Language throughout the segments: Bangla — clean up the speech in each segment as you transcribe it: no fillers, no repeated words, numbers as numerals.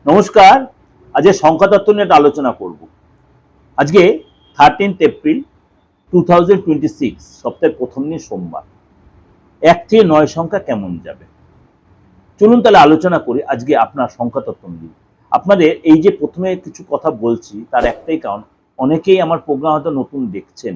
নমস্কার। আজকে সংখ্যাতত্ত্ব নিয়ে একটা আলোচনা করব। আজকে 13 এপ্রিল 2026, সপ্তাহের প্রথম দিন সোমবার। 1 থেকে 9 সংখ্যা কেমন যাবে চলুন তাহলে আলোচনা করি আজকে আপনার সংখ্যাতত্ত্ব নিয়ে। আপনাদের এই যে প্রথমে কিছু কথা বলছি তার একটাই কারণ, অনেকেই আমার প্রোগ্রাম হয়তো নতুন দেখছেন,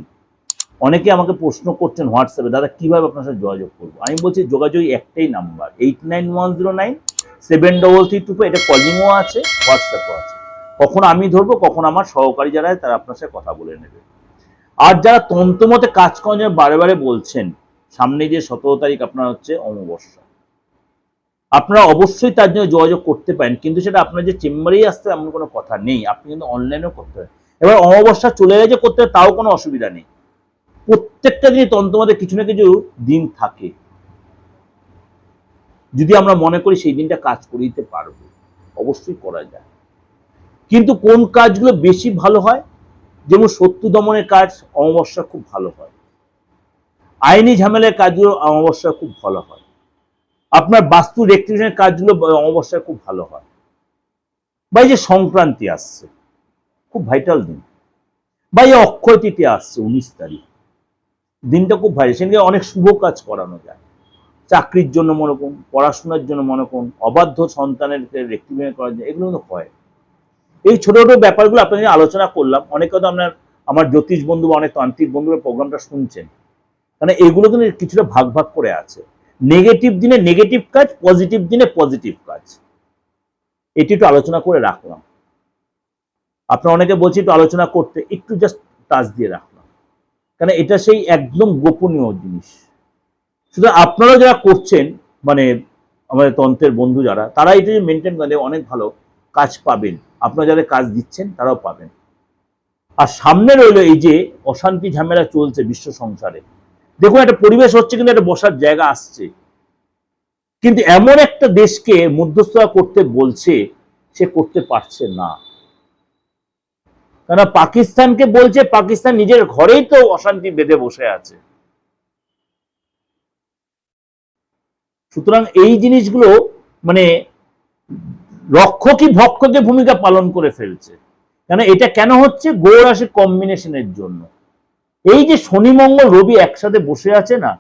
অনেকে আমাকে প্রশ্ন করছেন হোয়াটসঅ্যাপে, দাদা কিভাবে আপনার সাথে যোগাযোগ করবো। আমি বলছি যোগাযোগ একটাই নাম্বার, 8910973325। এটা কলিংও আছে, হোয়াটসঅ্যাপও আছে। কখন আমি ধরবো, কখন আমার সহকারী যারা তারা আপনার সাথে কথা বলে নেবে। আর যারা তন্ত্রমতে কাজ করেন বারে বারে বলছেন, সামনে যে 17 তারিখ আপনার হচ্ছে অমাবস্যা, আপনারা অবশ্যই তার জন্য যোগাযোগ করতে পারেন, কিন্তু সেটা আপনার যে চেম্বারেই আসতে এমন কোনো কথা নেই, আপনি কিন্তু অনলাইনেও করতে পারেন। এবার অমাবস্যা চলে গেছে করতে তাও কোনো অসুবিধা নেই। প্রত্যেকটা দিনই তন্ত্রমতে কিছু না কিছু দিন থাকে, যদি আমরা মনে করি সেই দিনটা কাজ করে দিতে পারবো, অবশ্যই করা যায়। কিন্তু কোন কাজগুলো বেশি ভালো হয়, যেমন শত্রু দমনের কাজ অমাবস্যা খুব ভালো হয়, আইনি ঝামেলার কাজগুলো অমাবস্যা খুব ভালো হয়, আপনার বাস্তু রেক্টিফিকেশনের কাজগুলো অমাবস্যা খুব ভালো হয়। বা এই যে সংক্রান্তি আসছে, খুব ভাইটাল দিন। বা এই অক্ষয় তৃতীয়া আসছে 19 তারিখ, দিনটা খুব ভাইটাল, সেখানে অনেক শুভ কাজ করানো যায়। চাকরির জন্য মনে করুন, পড়াশোনার জন্য মনে করুন, অবাধ্য সন্তানের রেক্টিফিকেশন করা যায়, এগুলো কিন্তু হয়। এই ছোট ছোট ব্যাপারগুলো আপনাদের আলোচনা করলাম। অনেকে তো আমার জ্যোতিষ বন্ধু বা অনেক তান্ত্রিক বন্ধুরা প্রোগ্রামটা শুনছেন, মানে এগুলো কিন্তু কিছুটা ভাগ ভাগ করে আছে। নেগেটিভ দিনে নেগেটিভ কাজ, পজিটিভ দিনে পজিটিভ কাজ, এটি একটু আলোচনা করে রাখলাম। আপনারা অনেকে বলছি একটু আলোচনা করতে, একটু জাস্ট টাচ দিয়ে রাখলাম, কারণ এটা সেই একদম গোপনীয় জিনিস। শুধু আপনারা যারা করছেন, মানে আমাদের তন্ত্রের বন্ধু যারা, তারা এটা মেনটেন করে অনেক ভালো কাজ পাবেন। আপনারা যাদের কাজ দিচ্ছেন তারাও পাবেন। আর সামনে রইল এই যে অশান্তি ঝামেলা চলছে বিশ্ব সংসারে, দেখুন একটা পরিবেশ হচ্ছে, কিন্তু একটা বসার জায়গা আসছে, কিন্তু এমন একটা দেশকে মধ্যস্থতা করতে বলছে, সে করতে পারছে না। কেন পাকিস্তানকে বলছে, পাকিস্তান নিজের ঘরেই তো অশান্তি বেঁধে বসে আছে। সুতরাং এই জিনিসগুলো মানে রক্ষকই ভক্ষকের ভূমিকা পালন করে ফেলছে। কেন এটা কেন হচ্ছে, গ্রহ রাশি কম্বিনেশনের জন্য। এই যে শনি মঙ্গল রবি একসাথে বসে আছে না,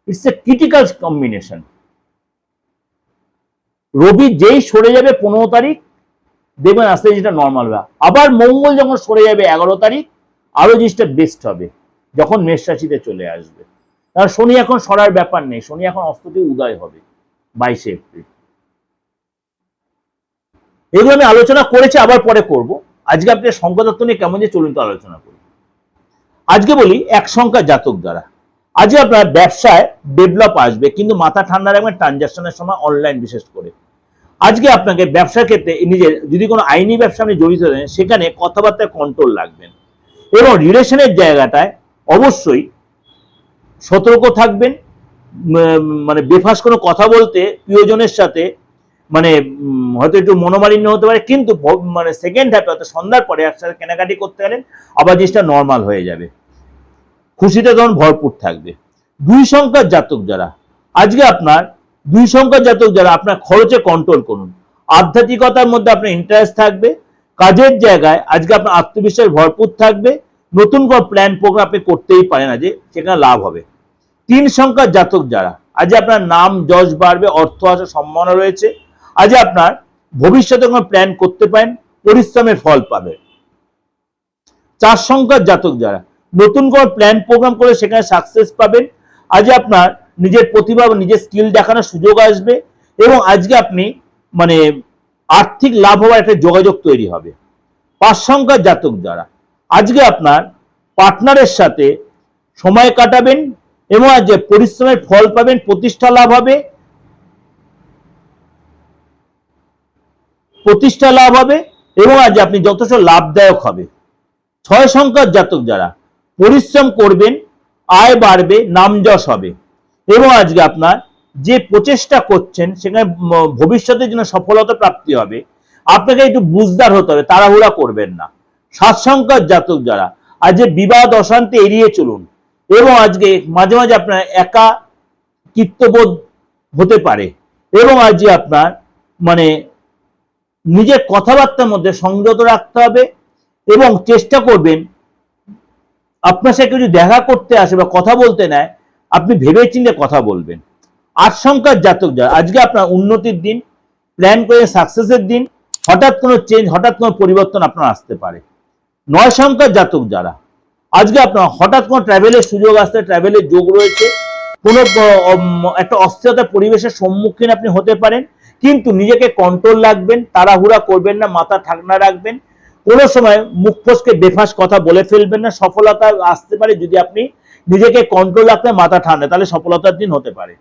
ইটস এ ক্রিটিক্যাল কম্বিনেশন। রবি যেই সরে যাবে 15 তারিখ, দেখবেন আস্তে যেটা নর্মাল হবে। আবার মঙ্গল যখন সরে যাবে 11 তারিখ, আরো জিনিসটা বেস্ট হবে, যখন মেষ রাশিতে চলে আসবে। কারণ শনি এখন সরার ব্যাপার নেই, শনি এখন অস্ততে উদয় হবে 22 এপ্রিল। এগুলো আমি আলোচনা করেছি, আবার পরে করব। আজকে আপনি সংখ্যাতত্ত্ব নিয়ে কেমন যে চলুন তো আলোচনা করি। আজকে বলি 1 সংখ্যা জাতক দ্বারা আজকে আপনার ব্যবসায় ডেভেলপ আসবে, কিন্তু মাথা ঠান্ডা রাখবেন ট্রানজাকশনের সময়, অনলাইন বিশেষ করে। আজকে আপনাকে ব্যবসার ক্ষেত্রে নিজের যদি কোনো আইনি ব্যবসা আপনি জড়িত থাকেন, সেখানে কথাবার্তায় কন্ট্রোল রাখবেন, এবং রিলেশনের জায়গাটায় অবশ্যই সতর্ক থাকবেন। মানে বেফাস কোনো কথা বলতে প্রিয়জনের সাথে, মানে হয়তো একটু মনোমালিন্য হতে পারে, কিন্তু মানে সেকেন্ড হ্যাপে হয়তো সন্ধ্যার পরে একসাথে কেনাকাটি করতে গেলেন, আবার জিনিসটা নর্মাল হয়ে যাবে, খুশিতে তখন ভরপুর থাকবে। 2 সংখ্যার জাতক যারা আজকে আপনার 2 সংখ্যার জাতক যারা আপনার খরচে কন্ট্রোল করুন, আধ্যাত্মিকতার মধ্যে আপনার ইন্টারেস্ট থাকবে, কাজের জায়গায় আজকে আপনার আত্মবিশ্বাস ভরপুর থাকবে, নতুন কোনো প্ল্যান প্রোগ্রাম আপনি করতেই পারেন না যে সেখানে লাভ হবে। 3 সংখ্যার জাতক যারা আজ আপনার নাম যশ বাড়বে, অর্থ আসার সম্ভাবনা রয়েছে, আজ আপনার ভবিষ্যতে কোনো প্ল্যান করতে পারেন, পরিশ্রমের ফল পাবে। 4 সংখ্যার জাতক যারা নতুন কোনো প্ল্যান প্রোগ্রাম করে সেখানে সাকসেস পাবেন, আজ আপনার নিজের প্রতিভা বা নিজের স্কিল দেখানোর সুযোগ আসবে, এবং আজকে আপনি মানে আর্থিক লাভ হওয়ার একটা যোগাযোগ তৈরি হবে। 5 সংখ্যার জাতক যারা আজকে আপনার পার্টনারের সাথে সময় কাটাবেন, এবং আজ পরিশ্রমের ফল পাবেন, প্রতিষ্ঠা লাভ হবে, এবং আজ আপনি যথেষ্ট লাভদায়ক হবে। 6 সংখ্যার জাতক যারা পরিশ্রম করবেন, আয় বাড়বে, নাম যশ হবে, এবং আজকে আপনার যে প্রচেষ্টা করছেন সেখানে ভবিষ্যতের জন্য সফলতা প্রাপ্তি হবে। আপনাকে একটু বুঝদার হতে হবে, তাড়াহুড়া করবেন না। 7 সংখ্যার জাতক যারা আজ বিবাদ অশান্তি এড়িয়ে চলুন, এবং আজকে মাঝে মাঝে আপনার একা কীর্তবোধ হতে পারে, এবং আজকে আপনার মানে নিজের কথাবার্তার মধ্যে সংযত রাখতে হবে এবং চেষ্টা করবেন আপনার সাথে যদি দেখা করতে আসে বা কথা বলতে নেয় আপনি ভেবেচিন্তে কথা বলবেন। 8 সংখ্যার জাতক যারা, আজকে আপনার উন্নতির দিন, প্ল্যান করে সাকসেসের দিন, হঠাৎ কোনো চেঞ্জ, হঠাৎ কোনো পরিবর্তন আপনার আসতে পারে। 9 সংখ্যার জাতক যারা, আজকে আপনার হঠাৎ কোনো ট্রাভেলের সুযোগ আসতে, ট্রাভেলের যোগ রয়েছে, কোনো একটা অস্থিরতার পরিবেশের সম্মুখীন আপনি হতে পারেন, কিন্তু নিজেকে কন্ট্রোল রাখবেন, তাড়াহুড়া করবেন না, মাথা ঠান্ডা রাখবেন, কোনো সময় মুখ ফসকে বেফাস কথা বলে ফেলবেন না। সফলতা আসতে পারে যদি আপনি নিজেকে কন্ট্রোল রাখতে, মাথা ঠান্ডা, তাহলে সফলতার দিন হতে পারে।